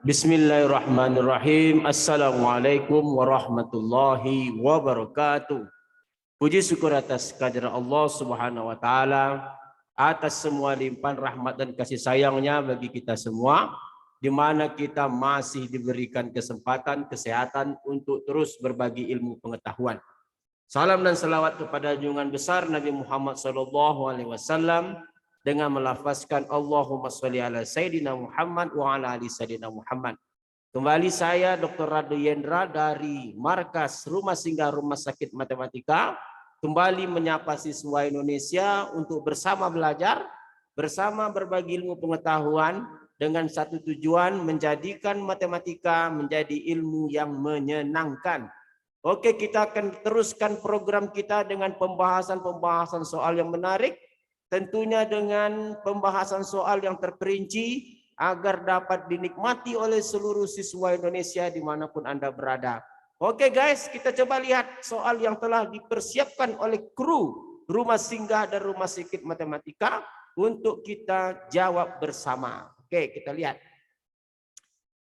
Bismillahirrahmanirrahim. Assalamualaikum warahmatullahi wabarakatuh. Puji syukur atas kehadirat Allah Subhanahu wa taala atas semua limpahan rahmat dan kasih sayangnya bagi kita semua, di mana kita masih diberikan kesempatan, kesehatan untuk terus berbagi ilmu pengetahuan. Salam dan salawat kepada junjungan besar Nabi Muhammad SAW dengan melafazkan Allahumma sholli ala Sayyidina Muhammad wa ala ali Sayyidina Muhammad. Kembali saya Dr. Rado Yendra dari Markas Rumah Singgah Rumah Sakit Matematika kembali menyapa siswa Indonesia untuk bersama belajar, bersama berbagi ilmu pengetahuan dengan satu tujuan menjadikan matematika menjadi ilmu yang menyenangkan. Oke, kita akan teruskan program kita dengan pembahasan soal yang menarik, tentunya dengan pembahasan soal yang terperinci agar dapat dinikmati oleh seluruh siswa Indonesia dimanapun Anda berada. Oke guys, kita coba lihat soal yang telah dipersiapkan oleh kru Rumah Singgah dan Rumah Sakit Matematika untuk kita jawab bersama. Oke, kita lihat.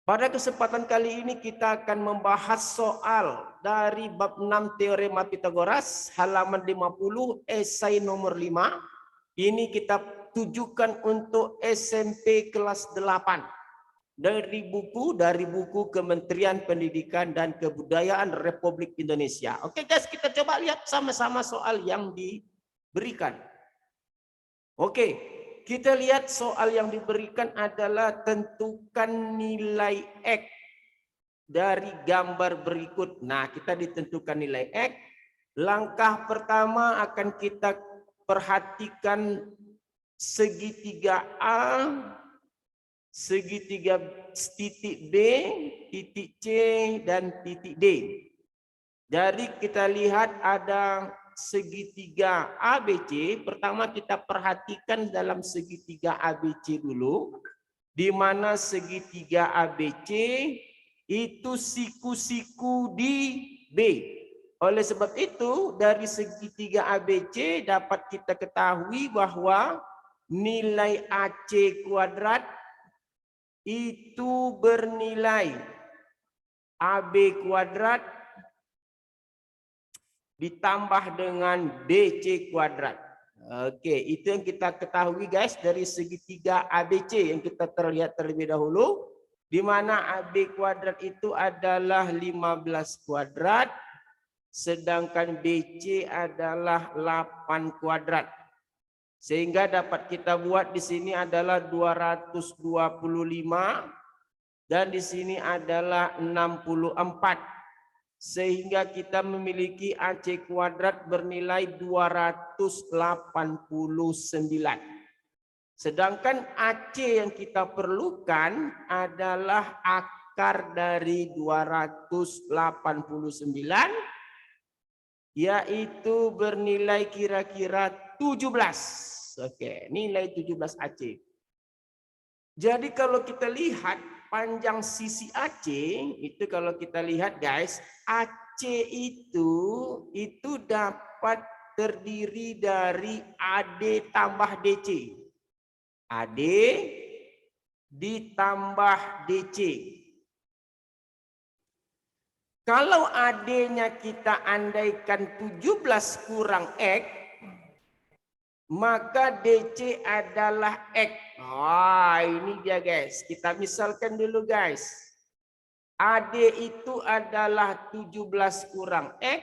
Pada kesempatan kali ini kita akan membahas soal dari bab 6 Teorema Pitagoras halaman 50 esai nomor 5. Ini kita tujukan untuk SMP kelas 8 dari buku Kementerian Pendidikan dan Kebudayaan Republik Indonesia. Oke guys, kita coba lihat sama-sama soal yang diberikan. Oke. Kita lihat soal yang diberikan adalah tentukan nilai X dari gambar berikut. Nah, kita ditentukan nilai X. Langkah pertama akan kita perhatikan segitiga A, segitiga titik B, titik C, dan titik D. Jadi kita lihat ada segitiga ABC. Pertama kita perhatikan dalam segitiga ABC dulu, di mana segitiga ABC itu siku-siku di B. Oleh sebab itu dari segitiga ABC dapat kita ketahui bahwa nilai AC kuadrat itu bernilai AB kuadrat ditambah dengan BC kuadrat. Oke, itu yang kita ketahui guys dari segitiga ABC yang kita terlihat terlebih dahulu, di mana AB kuadrat itu adalah 15 kuadrat, sedangkan BC adalah 8 kuadrat. Sehingga dapat kita buat di sini adalah 225 dan di sini adalah 64. Sehingga kita memiliki AC kuadrat bernilai 289. Sedangkan AC yang kita perlukan adalah akar dari 289, yaitu bernilai kira-kira 17. Oke, nilai 17 AC. Jadi kalau kita lihat panjang sisi AC itu, kalau kita lihat guys, AC itu dapat terdiri dari AD tambah DC. AD ditambah DC. Kalau AD-nya kita andaikan 17 kurang X, maka DC adalah X. Wah, ini dia guys. Kita misalkan dulu guys. AD itu adalah 17 kurang X.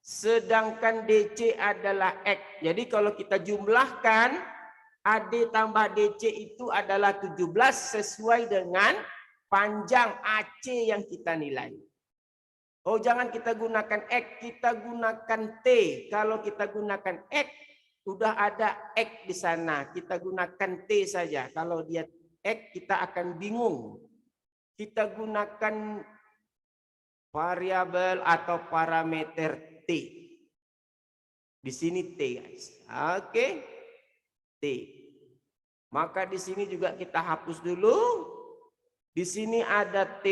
Sedangkan DC adalah X. Jadi kalau kita jumlahkan, AD tambah DC itu adalah 17 sesuai dengan panjang AC yang kita nilai. Oh, jangan kita gunakan X, kita gunakan T. Kalau kita gunakan X, sudah ada X di sana. Kita gunakan T saja. Kalau dia X, kita akan bingung. Kita gunakan variabel atau parameter T. Di sini T, guys. Oke. T. Maka di sini juga kita hapus dulu. Di sini ada T.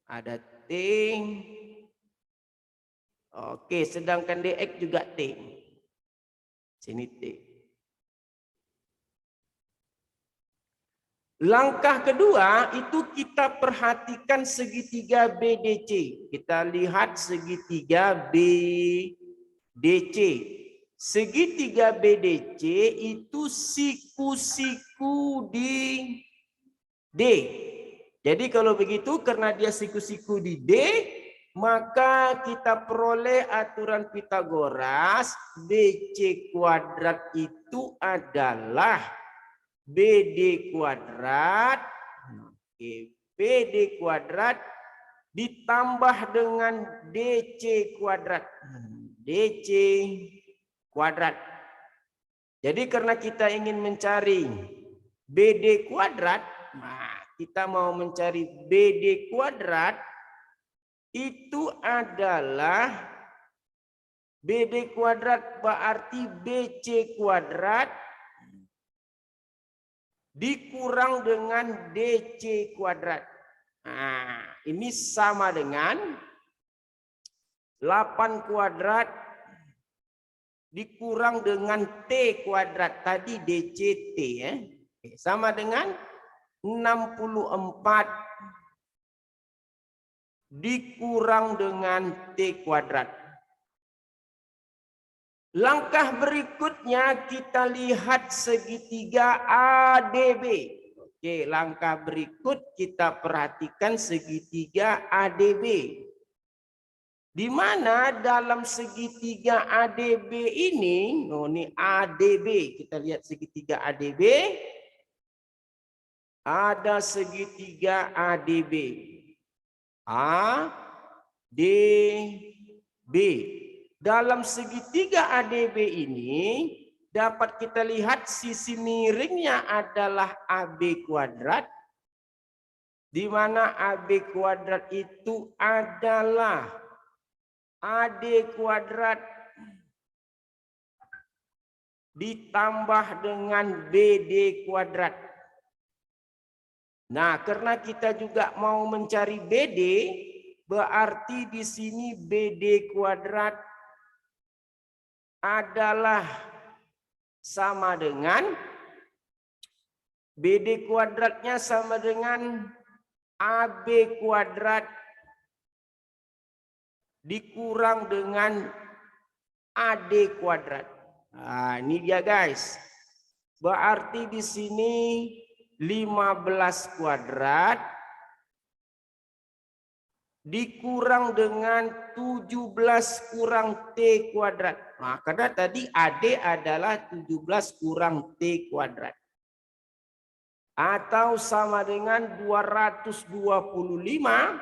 Ada T. Oke, sedangkan DX juga T. Sini T. Langkah kedua itu kita perhatikan segitiga BDC. Kita lihat segitiga BDC. Segitiga BDC itu siku-siku di D. Jadi kalau begitu karena dia siku-siku di D, maka kita peroleh aturan Pitagoras BC kuadrat itu adalah BD kuadrat, BD kuadrat ditambah dengan DC kuadrat. DC kuadrat. Jadi karena kita ingin mencari BD kuadrat, nah kita mau mencari BD kuadrat itu adalah BD kuadrat berarti BC kuadrat dikurang dengan DC kuadrat. Nah, ini sama dengan 8 kuadrat dikurang dengan T kuadrat. Tadi DCT ya. Sama dengan 64 dikurang dengan T kuadrat. Langkah berikutnya kita lihat segitiga ADB. Oke, langkah berikut kita perhatikan segitiga ADB. Di mana dalam segitiga ADB ini, ini ADB, kita lihat segitiga ADB. Ada segitiga ADB. ADB. Dalam segitiga ADB ini dapat kita lihat sisi miringnya adalah AB kuadrat, di mana AB kuadrat itu adalah AD kuadrat ditambah dengan BD kuadrat. Nah, karena kita juga mau mencari BD, berarti di sini BD kuadrat adalah sama dengan BD kuadratnya sama dengan AB kuadrat dikurang dengan AD kuadrat. Nah, ini dia guys. Berarti di sini 15 kuadrat dikurang dengan 17 kurang T kuadrat. Nah, karena tadi AD adalah 17 kurang T kuadrat. Atau sama dengan 225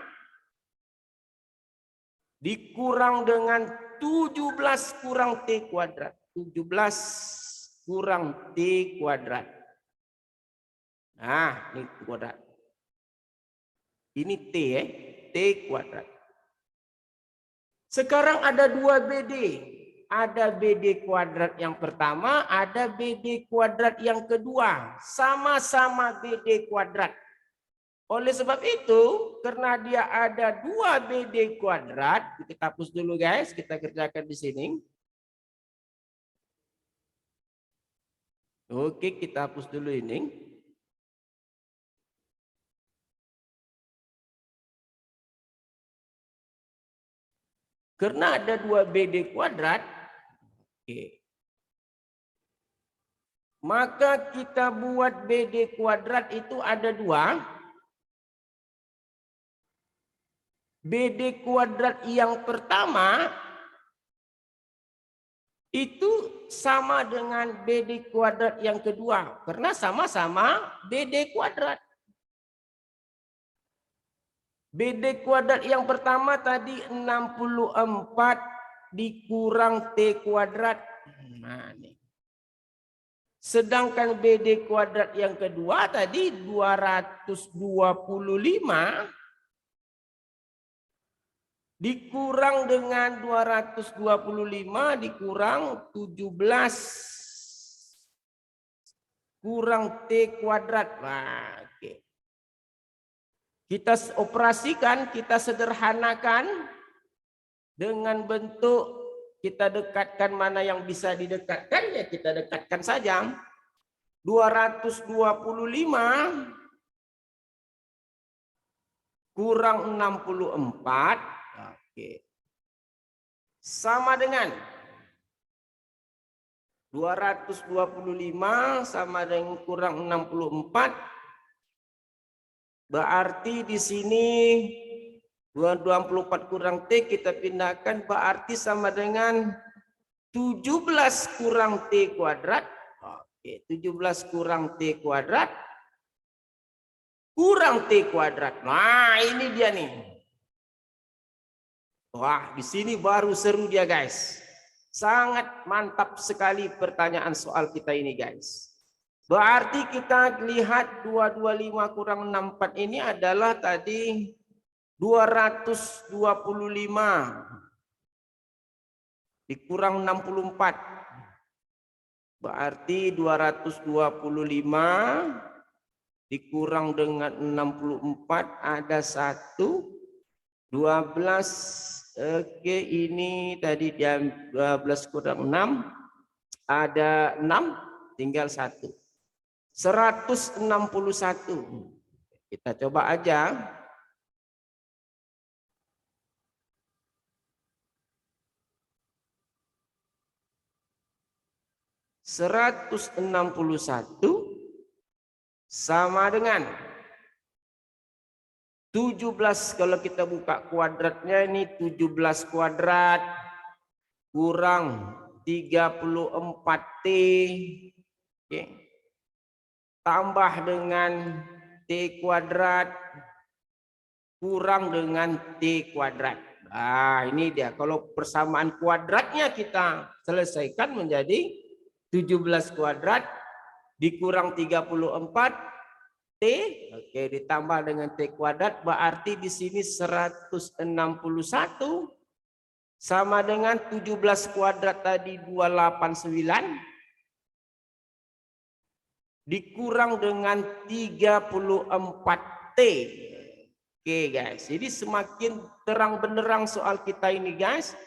dikurang dengan 17 kurang T kuadrat. 17 kurang T kuadrat. Nah, ini kuadrat. Ini T ya. T kuadrat. Sekarang ada 2 BD. Ada BD kuadrat yang pertama, ada BD kuadrat yang kedua. Sama-sama BD kuadrat. Oleh sebab itu, karena dia ada 2 BD kuadrat, kita hapus dulu guys, kita kerjakan di sini. Oke, kita hapus dulu ini. Karena ada 2 BD kuadrat, oke. Maka kita buat BD kuadrat itu ada 2. BD kuadrat yang pertama itu sama dengan BD kuadrat yang kedua. Karena sama-sama BD kuadrat. BD kuadrat yang pertama tadi 64 dikurang T kuadrat. Nah, nih. Sedangkan BD kuadrat yang kedua tadi 225 dikurang dengan 225 dikurang 17 kurang T kuadrat. Nah, oke. Kita operasikan, kita sederhanakan dengan bentuk kita dekatkan mana yang bisa didekatkan, ya kita dekatkan saja. 225 kurang 64. Oke. Sama dengan 225 sama dengan kurang 64. Berarti di sini 224 kurang T kita pindahkan, berarti sama dengan 17 kurang T kuadrat. Oke, 17 kurang T kuadrat kurang T kuadrat. Nah, ini dia nih. Wah, di sini baru seru dia, guys. Sangat mantap sekali pertanyaan soal kita ini, guys. Berarti kita lihat 225 kurang 64 ini adalah tadi 225 dikurang 64. Berarti 225 dikurang dengan 64 ada 1, 12. Oke, ini tadi dia 12 kurang 6 ada 6, tinggal 1. 161. Kita coba aja. (161) sama dengan 17. Kalau kita buka kuadratnya ini 17 kuadrat kurang 34T. Oke. Tambah dengan T kuadrat kurang dengan T kuadrat. Nah, ini dia. Kalau persamaan kuadratnya kita selesaikan menjadi 17 kuadrat dikurang 34 T, oke, ditambah dengan T kuadrat, berarti di sini 161 sama dengan 17 kuadrat tadi 289 dikurang dengan 34T. Oke, guys, jadi semakin terang benderang soal kita ini, guys.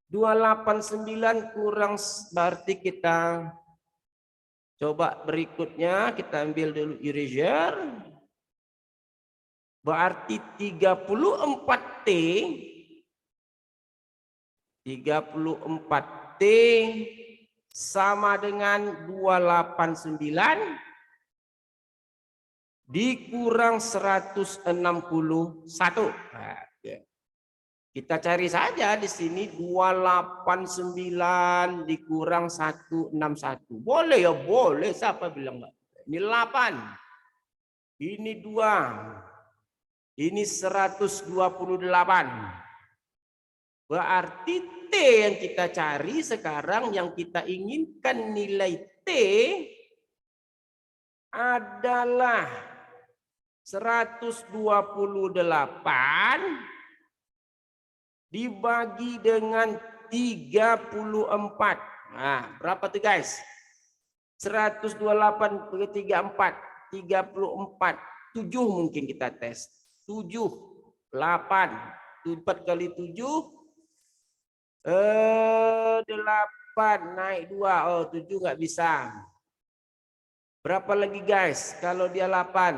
289 kurang, berarti kita coba berikutnya, kita ambil dulu eraser. Berarti 34T 34T sama dengan 289 dikurang 161. Nah, kita cari saja di sini 289 dikurang 161. Boleh ya, boleh. Siapa bilang enggak? Ini 8. Ini 2. Ini 128. Berarti T yang kita cari sekarang, yang kita inginkan nilai T adalah 128 dibagi dengan 34. Nah, berapa tuh, guys? 128 bagi 34, 34. 7 mungkin kita tes. 7, 8. 4 kali 7 8 naik 2. Oh, 7 nggak bisa. Berapa lagi, guys? Kalau dia 8,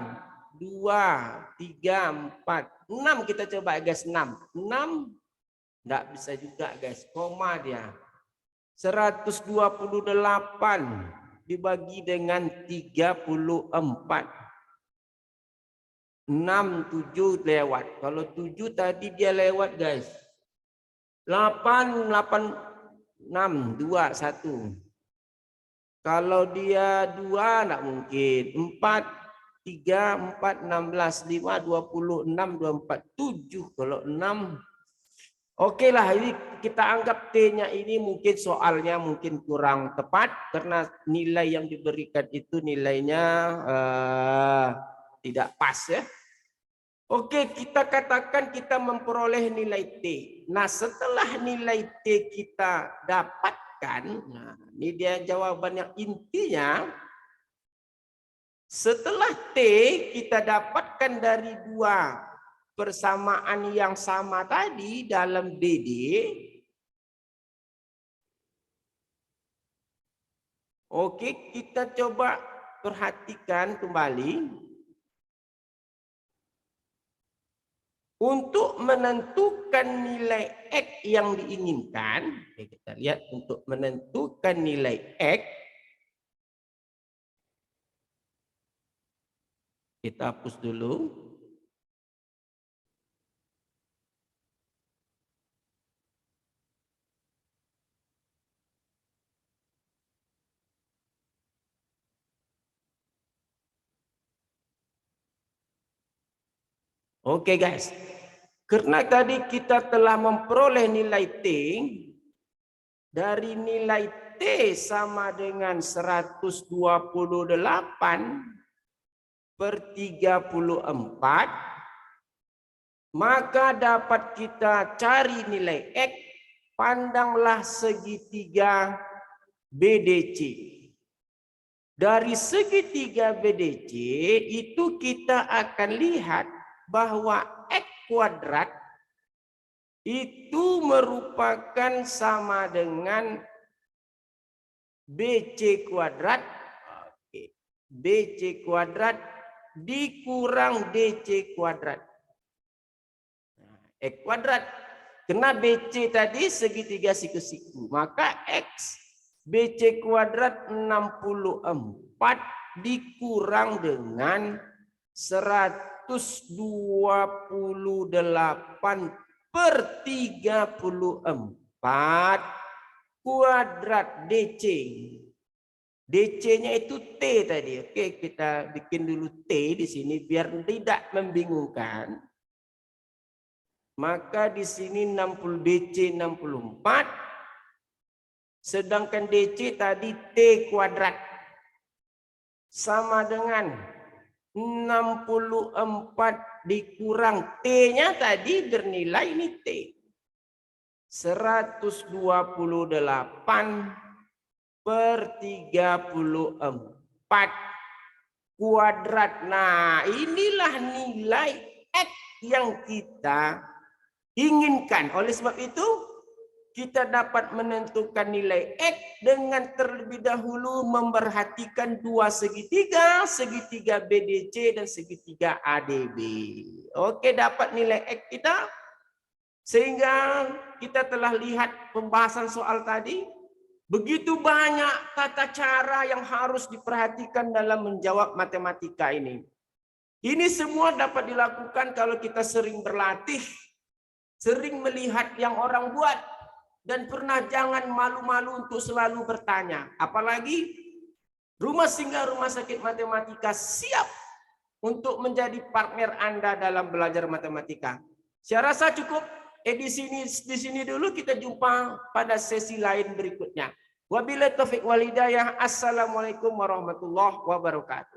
2, 3, 4, 6 kita coba, guys. 6. 6 nggak bisa juga, guys. Koma dia. 128 dibagi dengan 34. 6, 7 lewat. Kalau 7 tadi dia lewat, guys. 8, 8, 6, 2, 1. Kalau dia 2 enggak mungkin. 4, 3, 4, 16, 5, 26, 24, 7. Kalau 6. Oke lah, ini kita anggap T-nya ini mungkin soalnya mungkin kurang tepat karena nilai yang diberikan itu nilainya tidak pas ya. Oke, kita katakan kita memperoleh nilai T. Nah, setelah nilai T kita dapatkan, nah ini dia jawaban yang intinya. Setelah T kita dapatkan dari 2 persamaan yang sama tadi dalam DD. Oke, kita coba perhatikan kembali. Untuk menentukan nilai X yang diinginkan, kita lihat untuk menentukan nilai X, kita hapus dulu. Oke guys. Karena tadi kita telah memperoleh nilai T, dari nilai T sama dengan 128 per 34, maka dapat kita cari nilai X, pandanglah segitiga BDC. Dari segitiga BDC itu kita akan lihat bahwa X kuadrat itu merupakan sama dengan BC kuadrat. BC kuadrat dikurang DC kuadrat. X kuadrat. Karena BC tadi segitiga siku-siku. Maka X BC kuadrat 64 dikurang dengan 128 per 34 kuadrat DC. DC-nya itu T tadi. Oke, kita bikin dulu T di sini biar tidak membingungkan. Maka di sini 60 DC 64. Sedangkan DC tadi T kuadrat. Sama dengan 64 dikurang T-nya tadi bernilai ini T. 128 per 34 kuadrat. Nah, inilah nilai X yang kita inginkan. Oleh sebab itu, kita dapat menentukan nilai X dengan terlebih dahulu memperhatikan dua segitiga, segitiga BDC dan segitiga ADB. Oke, dapat nilai X kita. Sehingga kita telah lihat pembahasan soal tadi. Begitu banyak tata cara yang harus diperhatikan dalam menjawab matematika ini. Ini semua dapat dilakukan kalau kita sering berlatih, sering melihat yang orang buat, dan pernah jangan malu-malu untuk selalu bertanya. Apalagi Rumah Singgah Rumah Sakit Matematika siap untuk menjadi partner Anda dalam belajar matematika. Saya rasa cukup. Di sini dulu, kita jumpa pada sesi lain berikutnya. Wabillahi taufiq wal hidayah. Assalamualaikum warahmatullahi wabarakatuh.